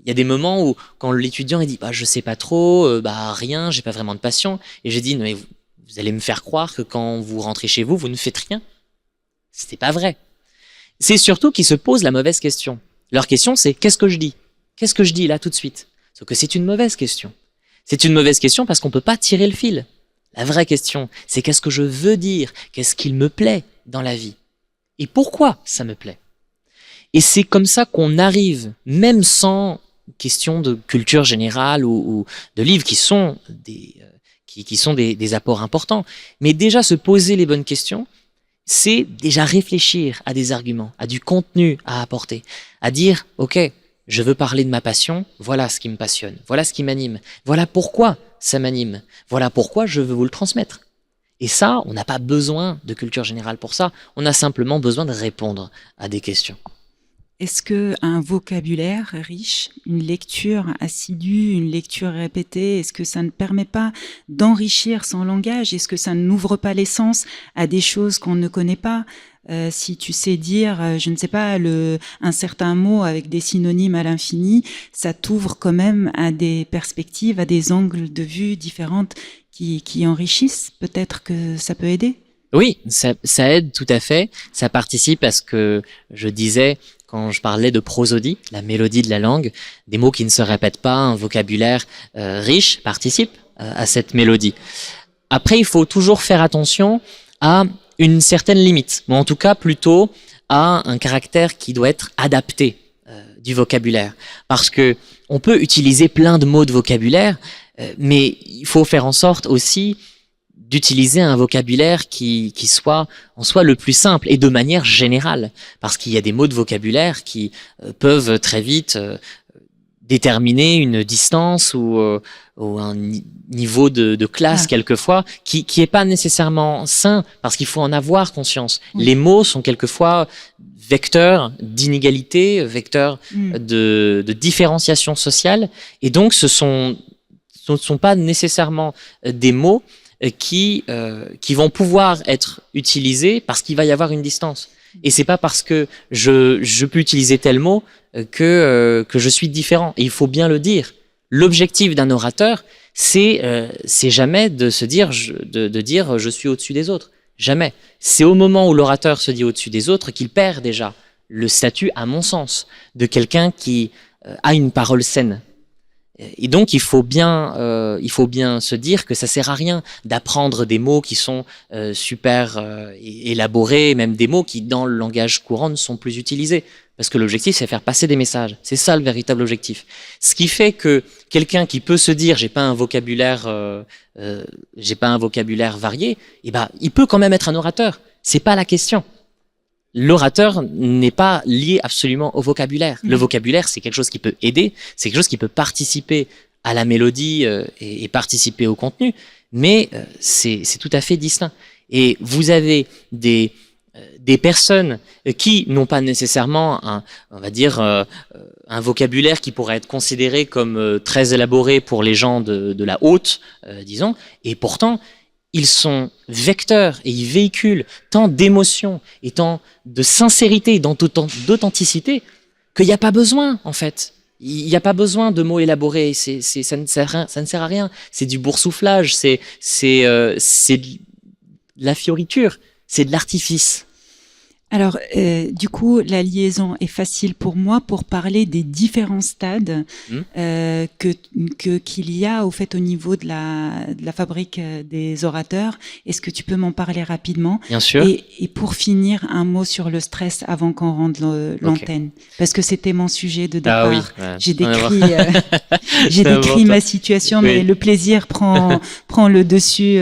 Speaker 2: Il y a des moments où, quand l'étudiant il dit je sais pas trop, rien, j'ai pas vraiment de passion, et j'ai dit mais vous allez me faire croire que quand vous rentrez chez vous, vous ne faites rien. C'était pas vrai. C'est surtout qu'ils se posent la mauvaise question. Leur question, c'est qu'est-ce que je dis? Qu'est-ce que je dis là tout de suite? Sauf que c'est une mauvaise question. C'est une mauvaise question parce qu'on peut pas tirer le fil. La vraie question, c'est qu'est-ce que je veux dire? Qu'est-ce qu'il me plaît dans la vie? Et pourquoi ça me plaît? Et c'est comme ça qu'on arrive, même sans question de culture générale ou de livres qui sont des apports importants. Mais déjà se poser les bonnes questions, c'est déjà réfléchir à des arguments, à du contenu à apporter, à dire, ok, je veux parler de ma passion, voilà ce qui me passionne, voilà ce qui m'anime, voilà pourquoi ça m'anime, voilà pourquoi je veux vous le transmettre. Et ça, on n'a pas besoin de culture générale pour ça, on a simplement besoin de répondre à des questions.
Speaker 1: Est-ce qu'un vocabulaire riche, une lecture assidue, une lecture répétée, est-ce que ça ne permet pas d'enrichir son langage? Est-ce que ça n'ouvre pas les sens à des choses qu'on ne connaît pas? Si tu sais dire, je ne sais pas, un certain mot avec des synonymes à l'infini, ça t'ouvre quand même à des perspectives, à des angles de vue différentes qui enrichissent. Peut-être que ça peut aider.
Speaker 2: Oui, ça aide tout à fait. Ça participe à ce que je disais quand je parlais de prosodie, la mélodie de la langue. Des mots qui ne se répètent pas, un vocabulaire riche participe à cette mélodie. Après, il faut toujours faire attention à une certaine limite, ou en tout cas plutôt à un caractère qui doit être adapté du vocabulaire. Parce que on peut utiliser plein de mots de vocabulaire, mais il faut faire en sorte aussi d'utiliser un vocabulaire qui soit en soi le plus simple et de manière générale, parce qu'il y a des mots de vocabulaire qui peuvent très vite déterminer une distance ou un niveau de classe quelquefois qui est pas nécessairement sain, parce qu'il faut en avoir conscience. Oui. Les mots sont quelquefois vecteurs d'inégalité, vecteurs de différenciation sociale, et donc ce ne sont pas nécessairement des mots qui vont pouvoir être utilisés parce qu'il va y avoir une distance. Et c'est pas parce que je peux utiliser tel mot que je suis différent. Et il faut bien le dire. L'objectif d'un orateur, c'est jamais de se dire de dire je suis au-dessus des autres. Jamais. C'est au moment où l'orateur se dit au-dessus des autres qu'il perd déjà le statut, à mon sens, de quelqu'un qui a une parole saine. Et donc il faut bien se dire que ça sert à rien d'apprendre des mots qui sont super élaborés, même des mots qui dans le langage courant ne sont plus utilisés, parce que l'objectif c'est faire passer des messages. C'est ça le véritable objectif. Ce qui fait que quelqu'un qui peut se dire j'ai pas un vocabulaire varié, il peut quand même être un orateur. C'est pas la question. L'orateur n'est pas lié absolument au vocabulaire. Le vocabulaire, c'est quelque chose qui peut aider, c'est quelque chose qui peut participer à la mélodie et participer au contenu, mais c'est tout à fait distinct. Et vous avez des personnes qui n'ont pas nécessairement un vocabulaire qui pourrait être considéré comme très élaboré pour les gens de la haute, disons, et pourtant ils sont vecteurs et ils véhiculent tant d'émotions et tant de sincérité et d'authenticité qu'il n'y a pas besoin, en fait. Il n'y a pas besoin de mots élaborés. Ça ne sert à rien. C'est du boursouflage, c'est de la fioriture, c'est de l'artifice.
Speaker 1: Alors, du coup, la liaison est facile pour moi pour parler des différents stades qu'il y a au fait au niveau de la fabrique des orateurs. Est-ce que tu peux m'en parler rapidement?
Speaker 2: Bien sûr.
Speaker 1: Et pour finir, un mot sur le stress avant qu'on rende l'antenne, parce que c'était mon sujet de départ.
Speaker 2: Ah oui. Ouais.
Speaker 1: J'ai décrit ma situation, mais le plaisir prend le dessus.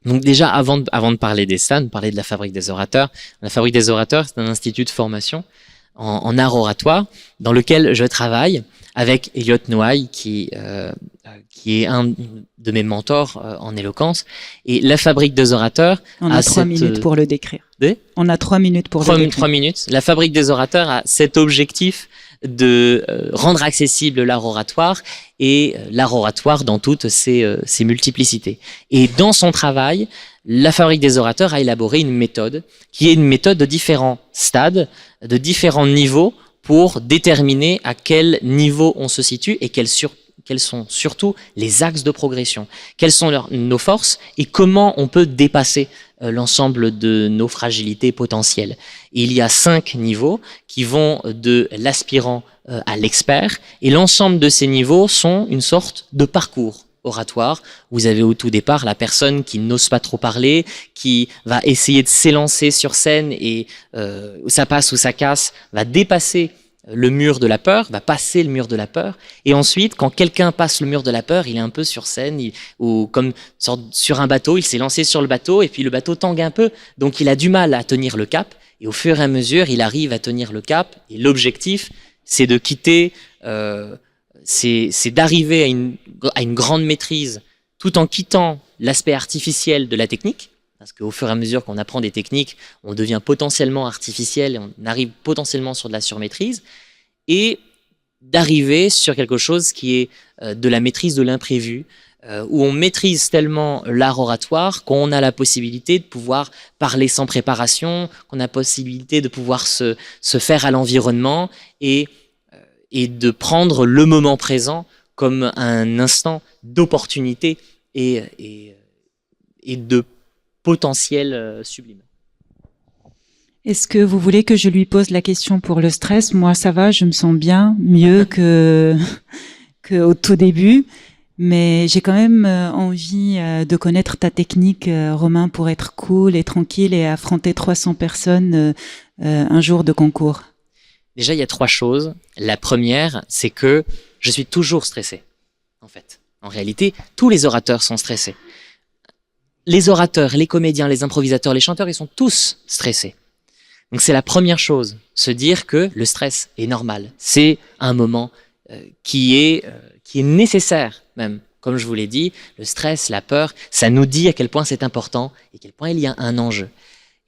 Speaker 2: Donc déjà, avant de parler des stades, parler de la Fabrique des orateurs. La Fabrique des orateurs, c'est un institut de formation en art oratoire dans lequel je travaille avec Elliot Noailles, qui est un de mes mentors en éloquence. Et la Fabrique des orateurs...
Speaker 1: On a 3 minutes pour le décrire. On a 3 minutes pour le décrire.
Speaker 2: 3 minutes. La Fabrique des orateurs a cet objectif de rendre accessible l'art oratoire et l'art oratoire dans toutes ses multiplicités. Et dans son travail, la Fabrique des orateurs a élaboré une méthode qui est une méthode de différents stades, de différents niveaux pour déterminer à quel niveau on se situe et quels sont surtout les axes de progression, quelles sont nos forces et comment on peut dépasser l'ensemble de nos fragilités potentielles. Et il y a 5 niveaux qui vont de l'aspirant à l'expert, et l'ensemble de ces niveaux sont une sorte de parcours oratoire. Vous avez au tout départ la personne qui n'ose pas trop parler, qui va essayer de s'élancer sur scène et ça passe ou ça casse, va dépasser le mur de la peur, va passer le mur de la peur, et ensuite, quand quelqu'un passe le mur de la peur, il est un peu sur scène, ou comme sur un bateau, il s'est lancé sur le bateau, et puis le bateau tangue un peu, donc il a du mal à tenir le cap, et au fur et à mesure, il arrive à tenir le cap, et l'objectif, c'est de quitter, c'est d'arriver à une grande maîtrise, tout en quittant l'aspect artificiel de la technique, parce qu'au fur et à mesure qu'on apprend des techniques, on devient potentiellement artificiel et on arrive potentiellement sur de la surmaîtrise, et d'arriver sur quelque chose qui est de la maîtrise de l'imprévu, où on maîtrise tellement l'art oratoire qu'on a la possibilité de pouvoir parler sans préparation, qu'on a la possibilité de pouvoir se faire à l'environnement et de prendre le moment présent comme un instant d'opportunité et de potentiel sublime.
Speaker 1: Est-ce que vous voulez que je lui pose la question pour le stress? Moi, ça va, je me sens bien, mieux que au tout début, mais j'ai quand même envie de connaître ta technique, Romain, pour être cool et tranquille et affronter 300 personnes un jour de concours.
Speaker 2: Déjà, il y a 3 choses. La première, c'est que je suis toujours stressé, en fait. En réalité, tous les orateurs sont stressés. Les orateurs, les comédiens, les improvisateurs, les chanteurs, ils sont tous stressés. Donc c'est la première chose, se dire que le stress est normal. C'est un moment qui est nécessaire même. Comme je vous l'ai dit, le stress, la peur, ça nous dit à quel point c'est important et à quel point il y a un enjeu.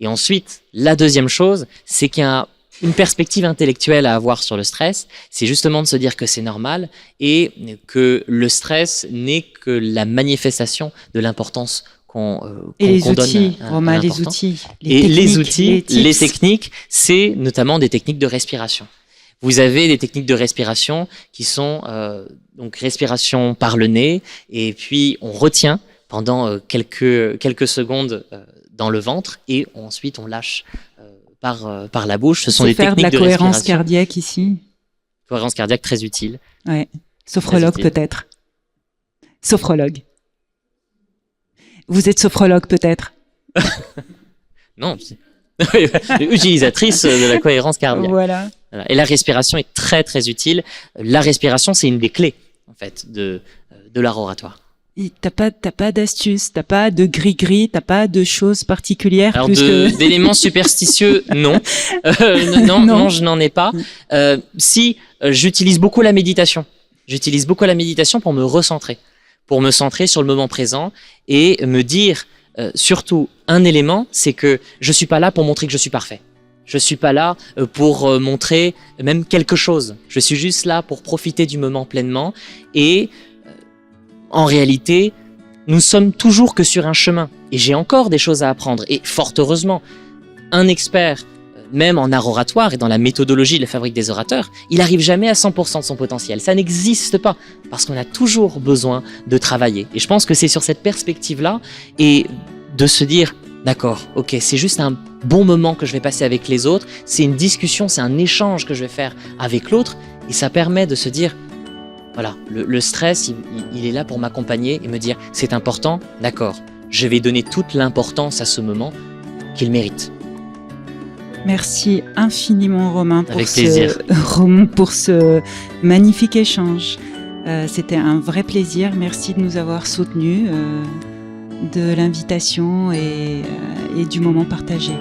Speaker 2: Et ensuite, la deuxième chose, c'est qu'il y a une perspective intellectuelle à avoir sur le stress, c'est justement de se dire que c'est normal et que le stress n'est que la manifestation de l'importance
Speaker 1: et les outils, Romain, les outils.
Speaker 2: Les techniques, c'est notamment des techniques de respiration. Vous avez des techniques de respiration qui sont donc respiration par le nez, et puis on retient pendant quelques secondes dans le ventre, et ensuite on lâche par la bouche. Ce sont des techniques de respiration.
Speaker 1: Faire de la cohérence cardiaque ici.
Speaker 2: Cohérence cardiaque très utile.
Speaker 1: Ouais. Sophrologue peut-être. Sophrologue. Vous êtes sophrologue peut-être?
Speaker 2: Non, utilisatrice de la cohérence cardiaque.
Speaker 1: Voilà.
Speaker 2: Et la respiration est très très utile. La respiration, c'est une des clés en fait de l'art oratoire.
Speaker 1: T'as pas d'astuces, t'as pas de gris-gris, t'as pas de choses particulières.
Speaker 2: Alors d'éléments superstitieux, non. Non, je n'en ai pas. Si, j'utilise beaucoup la méditation. J'utilise beaucoup la méditation pour me recentrer. Pour me centrer sur le moment présent et me dire surtout un élément, c'est que je suis pas là pour montrer que je suis parfait. Je suis pas là pour montrer même quelque chose. Je suis juste là pour profiter du moment pleinement et en réalité, nous sommes toujours que sur un chemin et j'ai encore des choses à apprendre et fort heureusement, un expert même en art oratoire et dans la méthodologie de la Fabrique des orateurs, il n'arrive jamais à 100% de son potentiel. Ça n'existe pas, parce qu'on a toujours besoin de travailler. Et je pense que c'est sur cette perspective-là, et de se dire, D'accord, ok, c'est juste un bon moment que je vais passer avec les autres, c'est une discussion, c'est un échange que je vais faire avec l'autre, et ça permet de se dire, voilà, le stress, il est là pour m'accompagner et me dire, c'est important, d'accord, je vais donner toute l'importance à ce moment qu'il mérite.
Speaker 1: Merci infiniment Romain
Speaker 2: Avec plaisir.
Speaker 1: Pour ce magnifique échange. C'était un vrai plaisir. Merci de nous avoir soutenus, de l'invitation et du moment partagé.